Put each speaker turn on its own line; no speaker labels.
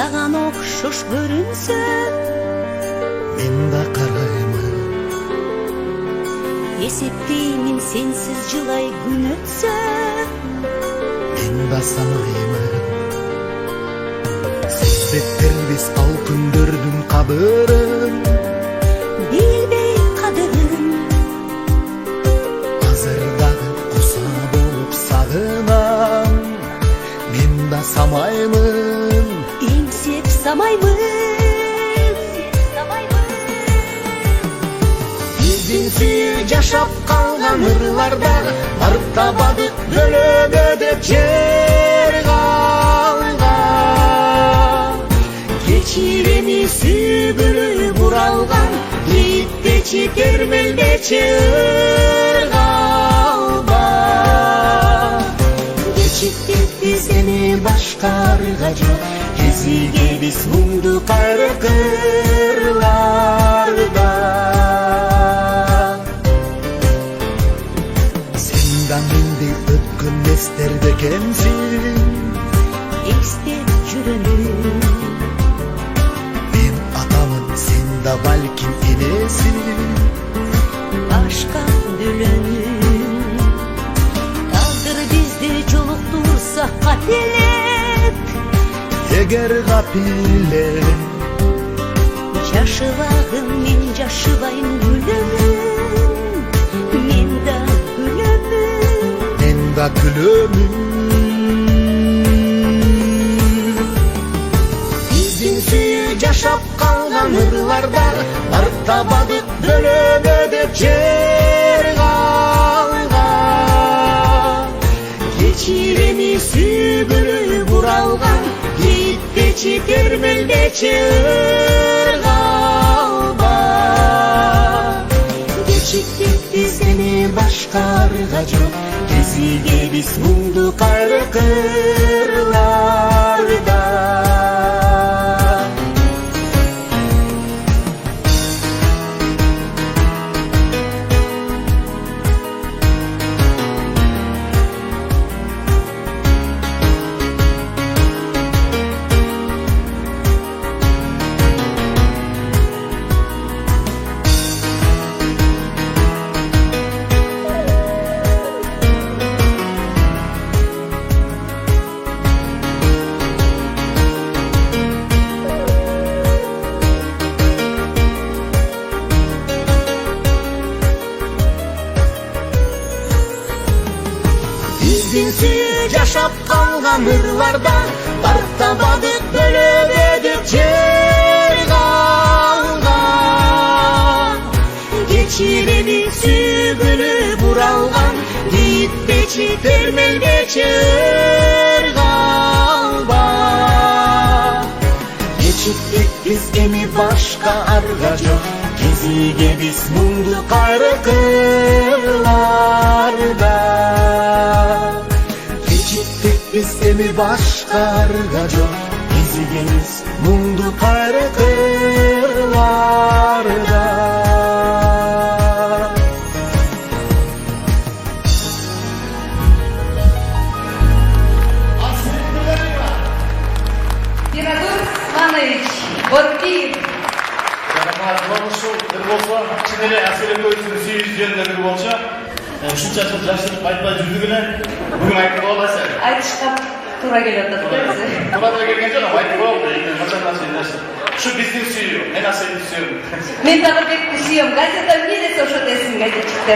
саган окшош көрүнсөм
мен да караймын.
эсептеймин сенсиз жылай күн өтсө
Мен да санаймын. Сезбектербиз ал күндөрдүн кадырын,
билбей кадырын
азыр дагы куса болуп сагынам. Мен да самаймын.
эңсеп самаймын.
Биздин сүйүү жашап калган ырларда барып табадык бөлөдө деп жер калган.
Кечиреми сүйгүлүү буралган кийиттечи термелдечи ыргалба.
Кечиктик биз эми башка арга жок, кезигебиз муңду кайры кырларда. Сен да мендей өткөн эстерде экенсиң.
Эстеп жүрөмүн
Мен атамын, сен да балким энесиң.
башка бөлөмүн. Тагдыр бизди жолуктурса капелеп,
Эгер капилем
жашыбагын мен жашыбайм гүлөмүн. Мен да гүлөмүн.
мен да күлөмүн. Биздин сүйүү жашап калган ырларда барып табадык бөлөдө деп жер калган.
Кечиреми сүйгүлүү буралган кийиттечи термелдечи ыргалба.
Кечиктик биз эми башка арга жок, кезигебиз муңду кайры кырларда. Биздин сүйүү жашап калган ырларда барып табадык бөлөдө деп жер калган.
Кечиреми сүйгүлүү буралган кийиттечи термелдечи ыргалба.
Кечиктик биз эми башка арга жок, кезигебиз муңду кайры кырларда. Кечиктик биз эми башка арга жок, кезигебиз муңду кайры кырларда.
Пирогов Иванович Боркиев.
Ушул бир болсо чын эле Аскербековичтин сүйүү жөнүндө болчу ушунча жыл жашырып айтпай жүрдүк эле бүгүн айтып кала аласың.
Айтышка туура келип атат да бизе.
Туура келген жок, айтып коелу. Качандан сөйлөшүп. Ушу биздин сүйүү, мен сени сүйөм.
Мен дагы бекти сүйөм. Газета эмне десе ошо десин газетчиктер.